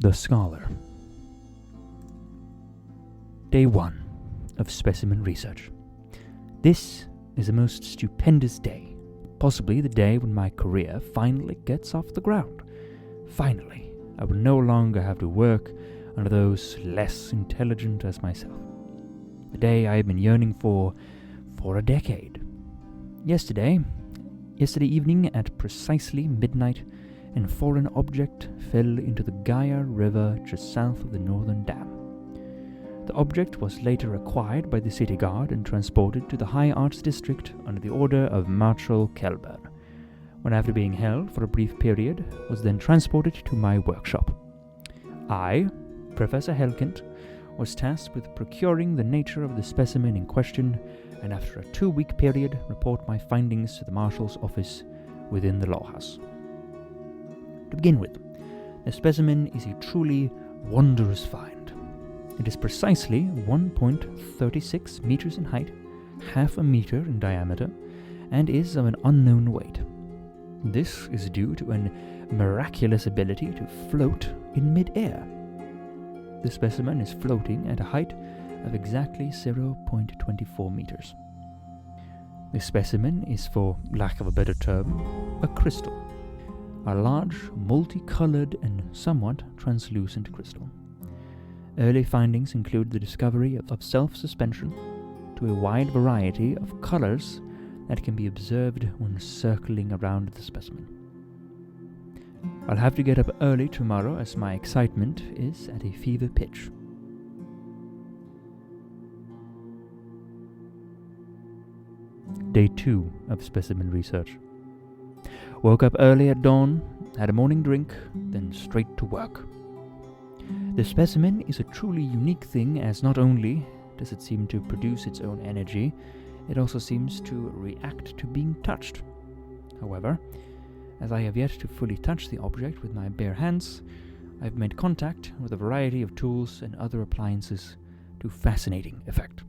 The Scholar. Day 1 of specimen research. This is a most stupendous day, possibly the day when my career finally gets off the ground. Finally, I will no longer have to work under those less intelligent as myself. The day I have been yearning for a decade. Yesterday evening at precisely midnight, a foreign object fell into the Gaia River just south of the northern dam. The object was later acquired by the city guard and transported to the High Arts District under the order of Marshal Kelburn, when after being held for a brief period, was then transported to my workshop. I, Professor Helkint, was tasked with procuring the nature of the specimen in question, and after a 2-week period, report my findings to the Marshal's office within the law house. To begin with, the specimen is a truly wondrous find. It is precisely 1.36 meters in height, half a meter in diameter, and is of an unknown weight. This is due to an miraculous ability to float in mid-air. The specimen is floating at a height of exactly 0.24 meters. The specimen is, for lack of a better term, a crystal. A large, multicolored and somewhat translucent crystal. Early findings include the discovery of self-suspension to a wide variety of colors that can be observed when circling around the specimen. I'll have to get up early tomorrow as my excitement is at a fever pitch. Day 2 of specimen research. Woke up early at dawn, had a morning drink, then straight to work. The specimen is a truly unique thing, as not only does it seem to produce its own energy, it also seems to react to being touched. However, as I have yet to fully touch the object with my bare hands, I've made contact with a variety of tools and other appliances to fascinating effect.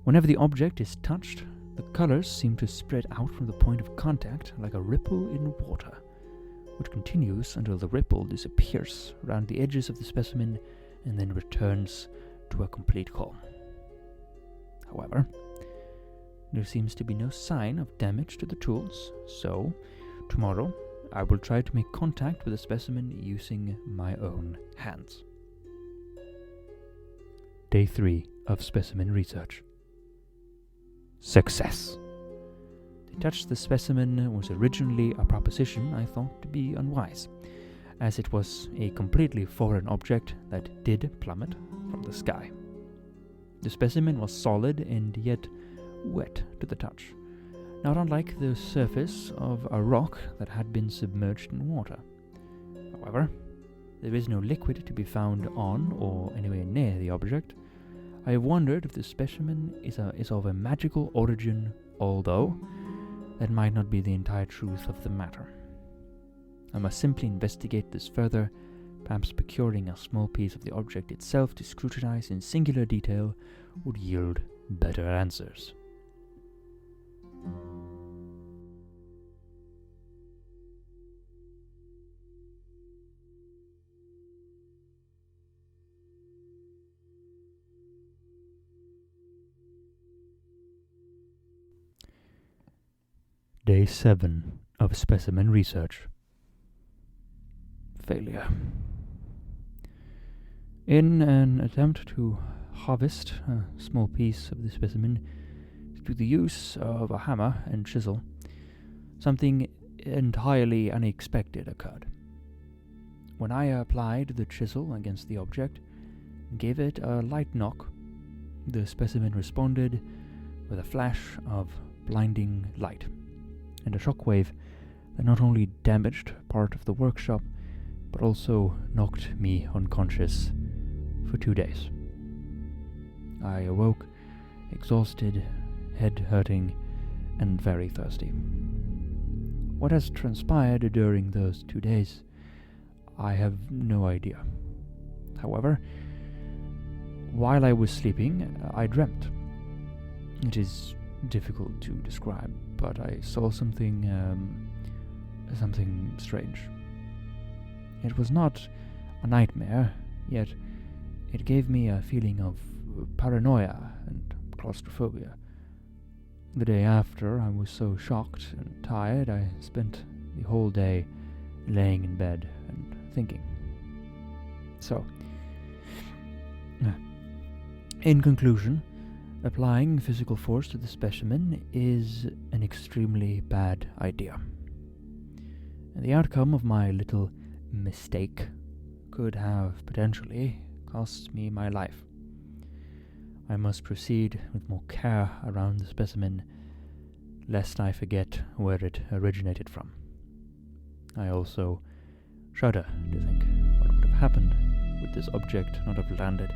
Whenever the object is touched, the colors seem to spread out from the point of contact like a ripple in water, which continues until the ripple disappears around the edges of the specimen and then returns to a complete calm. However, there seems to be no sign of damage to the tools, so tomorrow I will try to make contact with the specimen using my own hands. Day 3 of specimen research. Success. To touch the specimen was originally a proposition I thought to be unwise, as it was a completely foreign object that did plummet from the sky. The specimen was solid and yet wet to the touch, not unlike the surface of a rock that had been submerged in water. However, there is no liquid to be found on or anywhere near the object. I have wondered if the specimen is of a magical origin, although that might not be the entire truth of the matter. I must simply investigate this further, perhaps procuring a small piece of the object itself to scrutinize in singular detail would yield better answers. Day 7 of specimen research. Failure. In an attempt to harvest a small piece of the specimen through the use of a hammer and chisel, something entirely unexpected occurred. When I applied the chisel against the object and gave it a light knock, the specimen responded with a flash of blinding light and a shockwave that not only damaged part of the workshop, but also knocked me unconscious for 2 days. I awoke, exhausted, head hurting, and very thirsty. What has transpired during those 2 days, I have no idea. However, while I was sleeping, I dreamt. It is difficult to describe, but I saw something strange. It was not a nightmare, yet it gave me a feeling of paranoia and claustrophobia. The day after, I was so shocked and tired, I spent the whole day laying in bed and thinking. So, in conclusion, applying physical force to the specimen is an extremely bad idea. And the outcome of my little mistake could have potentially cost me my life. I must proceed with more care around the specimen, lest I forget where it originated from. I also shudder to think what would have happened would this object not have landed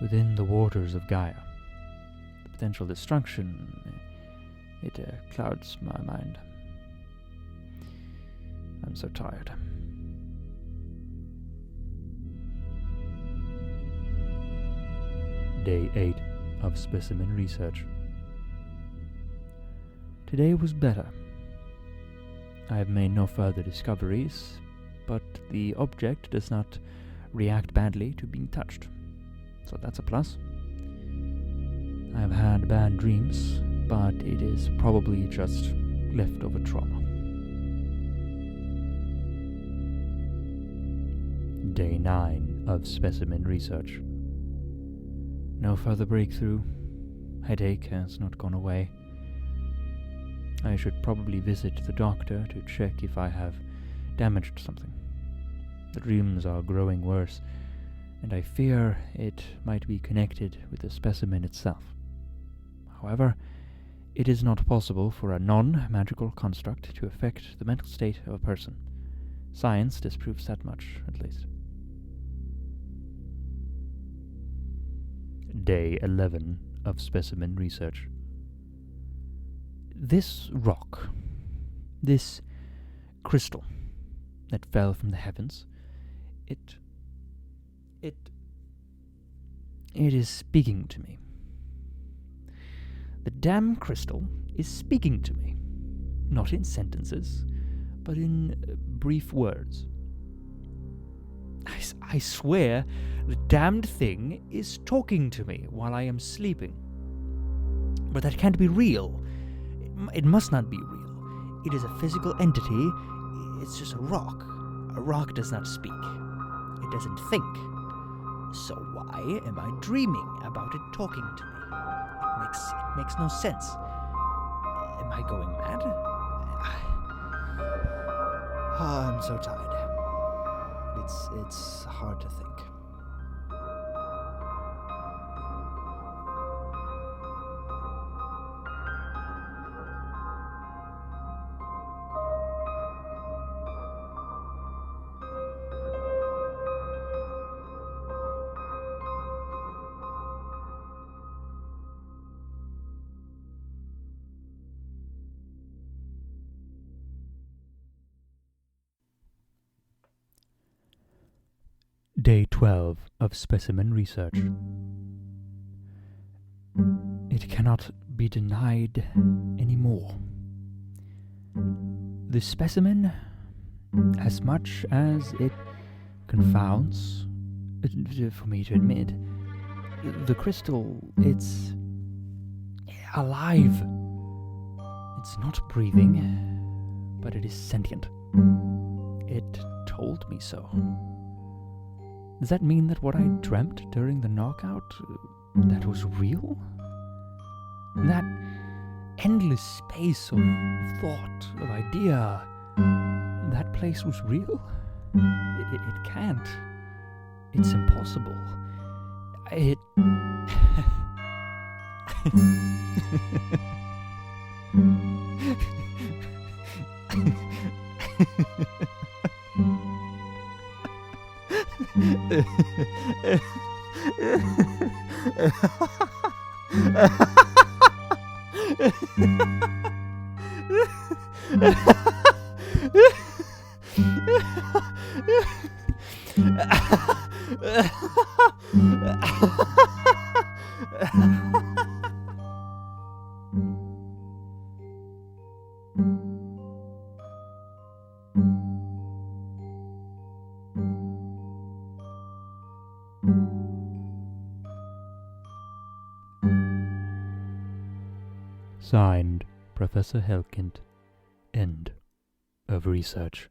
within the waters of Gaia. The potential destruction, it clouds my mind. I'm so tired. Day 8 of specimen research. Today was better. I have made no further discoveries, but the object does not react badly to being touched, so that's a plus. I have had bad dreams, but it is probably just leftover trauma. Day 9 of specimen research. No further breakthrough. Headache has not gone away. I should probably visit the doctor to check if I have damaged something. The dreams are growing worse, and I fear it might be connected with the specimen itself. However, it is not possible for a non-magical construct to affect the mental state of a person. Science disproves that much, at least. Day 11 of specimen research. This rock, this crystal that fell from the heavens, it is speaking to me. The damn crystal is speaking to me, not in sentences, but in brief words. I swear the damned thing is talking to me while I am sleeping. But that can't be real. It must not be real. It is a physical entity. It's just a rock. A rock does not speak. It doesn't think. So why am I dreaming about it talking to me? It makes no sense. Am I going mad? I'm so tired. It's hard to think. Day 12 of specimen research. It cannot be denied anymore. The specimen, as much as it confounds for me to admit, the crystal, it's alive. It's not breathing, but it is sentient. It told me so. Does that mean that what I dreamt during the knockout, that was real? That endless space of thought, of idea, that place was real? It can't. It's impossible. It... Signed, Professor Helkind. End of research.